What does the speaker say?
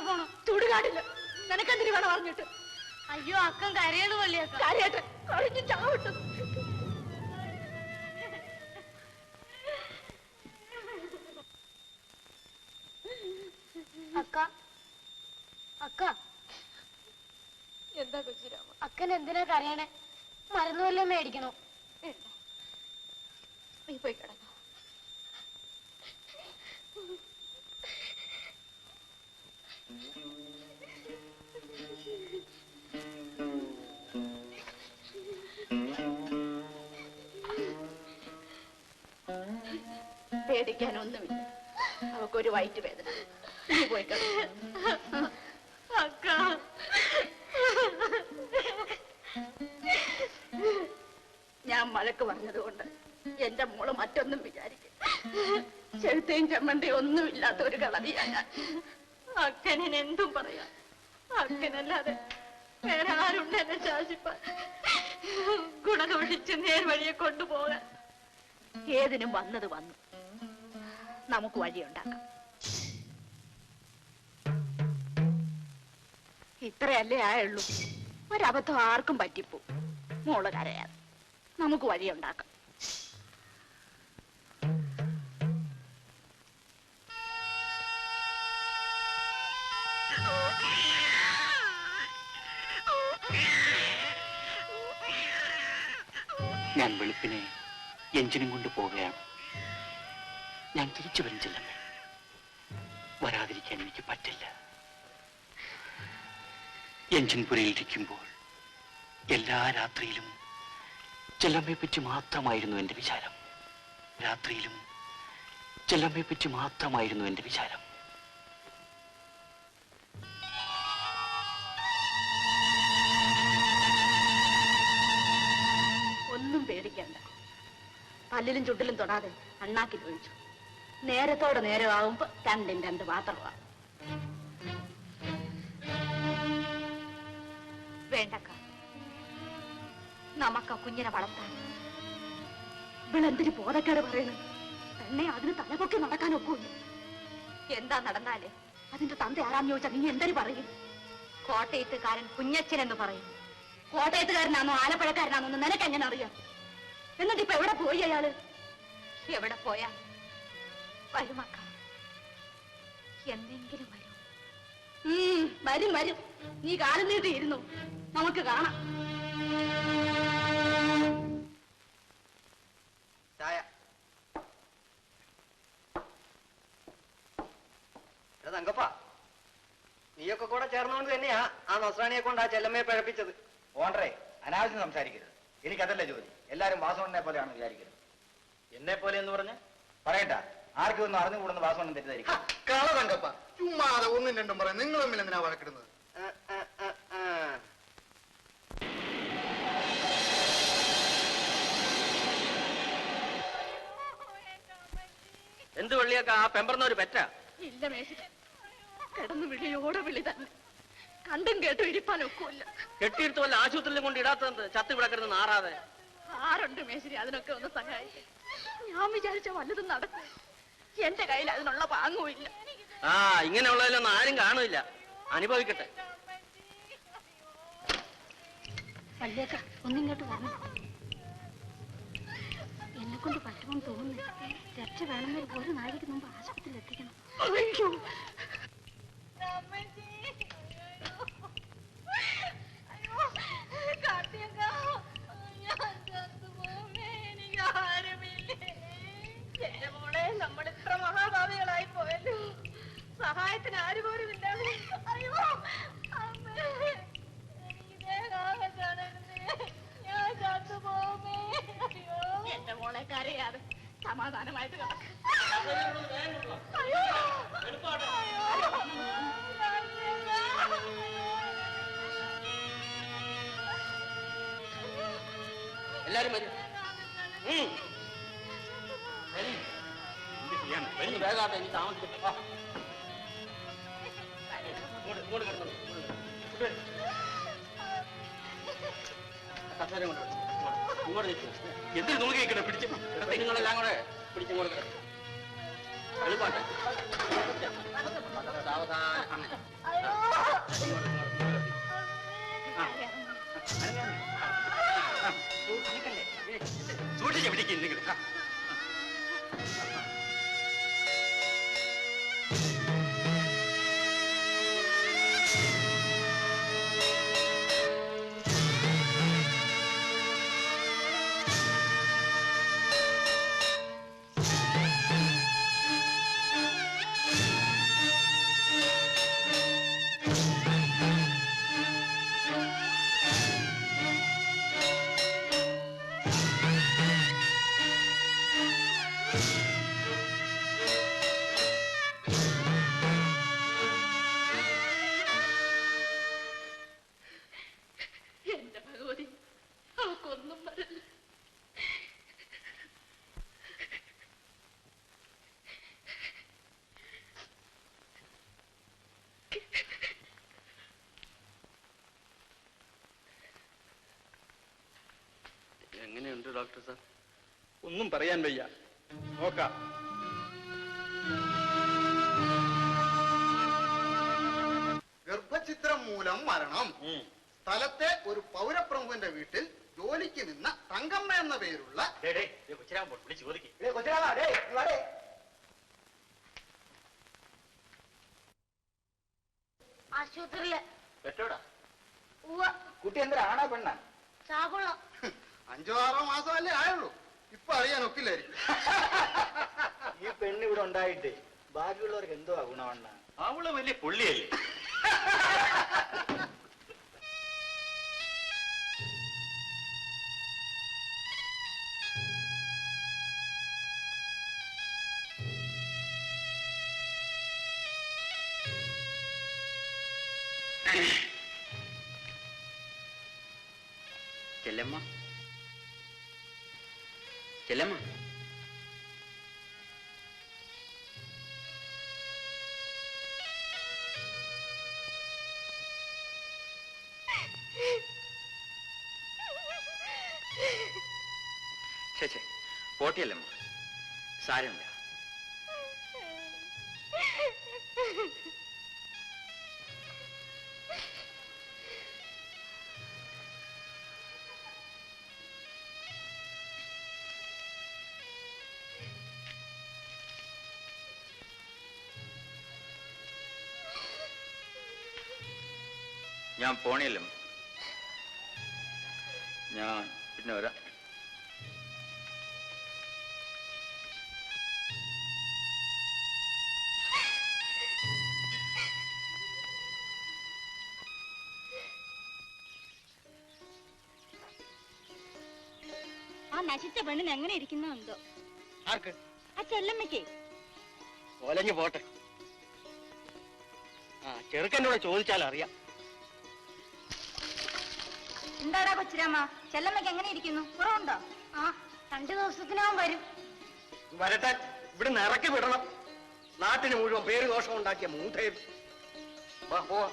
എവിടെ പോണു? ചൂടുകാടില്ല. നിനക്കെന്തിനു വേണം പറഞ്ഞിട്ട്? അയ്യോ അക്കൻ കരയണു വല്യക്ക. കരയട്ടെ, കഴിഞ്ഞു ചാവട്ടു. അക്ക അക്ക എന്താ കൊച്ചിരാമ? അക്കൻ എന്തിനാ കരയണേ? മരുന്ന് വല്ലതും മേടിക്കണോ? നീ പോയി കിടന്നോ. പേടിക്കാനൊന്നുമില്ല. അവക്കൊരു വയറ്റ് വേദന. നീ പോയി കിടന്നോ. അക്ക ഞാൻ വഴക്ക് പറഞ്ഞതുകൊണ്ട് എന്റെ മോള് മറ്റൊന്നും വിചാരിക്കും. ചെഴുത്തയും ചമ്മണ്ടയും ഒന്നുമില്ലാത്ത ഒരു കളറിയാ ഞാൻ. അക്കനെ എന്തും പറയാം. അക്കനല്ലാതെ വേറെ ആരുണ്ട് എന്നെ ശാസിപ്പാൻ? ഗുണദോഷിച്ച് നേർവഴിയെ കൊണ്ടുപോകാൻ. ഏതിനും വന്നത് വന്നു. നമുക്ക് വഴിയുണ്ടാക്കാം. ഇത്രയല്ലേ ആയുള്ളൂ. ഒരബദ്ധം ആർക്കും പറ്റിപ്പോ. മോള് കരയാതെ നമുക്ക് വഴിയുണ്ടാക്കാം. ഞാൻ വെളുപ്പിനെ എഞ്ചിനും കൊണ്ട് പോവുകയാണ്. ഞാൻ തിരിച്ചു വരും ചെല്ലമ്മേ. വരാതിരിക്കാൻ എനിക്ക് പറ്റില്ല. എഞ്ചിൻ പുരയിലിരിക്കുമ്പോൾ എല്ലാ രാത്രിയിലും ചെല്ലമ്മയെ പറ്റി മാത്രമായിരുന്നു എന്റെ വിചാരം. രാത്രിയിലും ചെല്ലമ്മയെ പറ്റി മാത്രമായിരുന്നു എന്റെ വിചാരം. ഒന്നും പേടിക്കണ്ട. പല്ലിലും ചുട്ടിലും തൊടാതെ അണ്ണാക്കിൽ ഒഴിച്ചു. നേരത്തോടെ നേരമാകുമ്പോ രണ്ടും രണ്ട് പാത്രമാണ്. വേണ്ടക്ക, നമുക്ക് കുഞ്ഞിനെ വളർത്താൻ. ഇവളെന്തിന് ബോധക്കേട് പറയണം? തന്നെ അതിന് തലപൊക്കി നടക്കാൻ ഒക്കൂല. എന്താ നടന്നാലേ? അതിന്റെ തന്ത ആരാന്ന് ചോദിച്ചാൽ നീ എന്തൊരു പറയും? കോട്ടയത്തുകാരൻ കുഞ്ഞച്ചൻ എന്ന് പറയും. കോട്ടയത്തുകാരനാണോ ആലപ്പുഴക്കാരനാണോ എന്ന് നിനക്ക് എങ്ങനെ അറിയാം? എന്നിട്ട് ഇപ്പൊ എവിടെ പോയി അയാള്? എവിടെ പോയാ വരുമക്ക, എന്തെങ്കിലും വരും. വരും വരും. നീ കാലം നീട്ടിയിരുന്നു. നമുക്ക് കാണാം. തങ്കപ്പ, നീയൊക്കെ കൂടെ ചേർന്നുകൊണ്ട് തന്നെയാ ആ നസ്രാണിയെ കൊണ്ട് ആ ചെല്ലമ്മയെ പഴപ്പിച്ചത്. ഓണ്ടറേ, അനാവശ്യം സംസാരിക്കരുത്. എനിക്കതല്ല ജോലി. എല്ലാരും വാസവണ്ണനെ പോലെയാണ് വിചാരിക്കരുത്. എന്നെ പോലെ എന്ന് പറഞ്ഞ പറയണ്ട. ആർക്കും ഒന്നും അറിഞ്ഞുകൂടുന്ന വാസവണ്ണൻ തെറ്റിദ്ധരിക്കും. കള തങ്കപ്പ, ചുമ്മാതെ ഒന്നും രണ്ടും പറയാം. നിങ്ങൾ തമ്മിൽ എന്തിനാ വഴക്കിടുന്നത്? എന്ത് വെള്ളിയൊക്കെ ആ പെമ്പറന്നൊരു പെറ്റാ? ഇല്ല മേശ, കിടന്ന് വിളിയോടെ വിളി തന്നെ. കണ്ടും കേട്ടും ഇരിപ്പാൻ ഒക്കുമില്ല. കെട്ടിയെടുത്ത് വല്ല ആശുപത്രിയിലും കൊണ്ട് ഇടാത്തത് ചത്ത് വിടക്കിടന്ന് നാറാതെ. ആരുണ്ട് മേശരി അതിനൊക്കെ ഒന്ന് സഹായിക്കും? ഞാൻ വിചാരിച്ച വല്ലതും നടക്കും. എന്റെ കയ്യിൽ അതിനുള്ള പാങ്ങുമില്ല. ആ, ഇങ്ങനെയുള്ളതിലൊന്നും ആരും കാണില്ല. അനുഭവിക്കട്ടെ. വല്യേക്ക, ഒന്നിങ്ങോട്ട് വരണം. എന്നെ കൊണ്ട് പറ്റുമെന്ന് തോന്നുന്നു. രക്ഷ വേണമെങ്കിൽ ഒരു നാഴിക്ക് മുമ്പ് ആശുപത്രിയിൽ എത്തിക്കണം. എന്റെ മോളെ, നമ്മൾ ഇത്ര മഹാഭാവികളായി പോയല്ലോ. സഹായത്തിന് ആര് പോലും ഇല്ല. അയ്യോ, ഞാൻ ചത്തുപോമേ. എന്റെ മോളെ കരയാതെ സമാധാനമായിട്ട് കിടക്ക. എല്ലാരും വരും. വേഗാട്ടെ, എനിക്ക് താമസിക്കട്ടെ. കസേര കൊണ്ട് ഇങ്ങോട്ട് എന്തിനു നോക്കിക്കട്ടെ? പിടിച്ച് നിങ്ങളെല്ലാം കൂടെ പിടിച്ചിങ്ങോട്ട് എളുപ്പാട്ടെ. സാവധാനം. എങ്ങനെയുണ്ട് ഡോക്ടർ സാർ? ഒന്നും പറയാൻ വയ്യ. നോക്കാം. ഗർഭഛിദ്രം മൂലം മരണം. സ്ഥലത്തെ ഒരു പൗരപ്രമുഖന്റെ വീട്ടിൽ ജോലിക്ക് നിന്ന തങ്കമ്മ എന്ന പേരുള്ള ആശുപത്രിയില് കുട്ടി എന്താ ആണോ പെണ്ണ? ചാകുളം 5-6 മാസമല്ലേ ആയുള്ളൂ. ഇപ്പൊ അറിയാൻ ഒക്കില്ലായിരിക്കും. ഈ പെണ്ണ് ഇവിടെ ഉണ്ടായിട്ട് ബാക്കിയുള്ളവർക്ക് എന്തോ ഗുണമണ്ണ? അവള് വലിയ പുള്ളിയല്ലേ? ചെല്ലമ്മ, ചെല്ലമ്മ, ചേച്ചേ പോട്ടിയല്ലമ്മ, സാരമില്ല. ഞാൻ പോണിയല്ലോ, ഞാൻ പിന്നെ വരാം. ആ നശിച്ച പെണ്ണിന് എങ്ങനെ ഇരിക്കുന്നോ എന്തോ. ആർക്ക്? ആ ചെല്ലമ്മയ്ക്കേ. ഒലഞ്ഞു പോട്ടെ. ചെറുക്കനോട് ചോദിച്ചാൽ അറിയാം. എന്താടാ കൊച്ചിരാമ, ചെല്ലമ്മയ്ക്ക് എങ്ങനെ ഇരിക്കുന്നു? കുറവുണ്ടോ? ആ 2 ദിവസത്തിനകം വരും. വരട്ടെ, ഇവിടുന്ന് ഇറക്കി വിടണം. നാട്ടിന് മുഴുവൻ പേര് ദോഷം ഉണ്ടാക്കിയ മൂട്ടയും. പോവാ.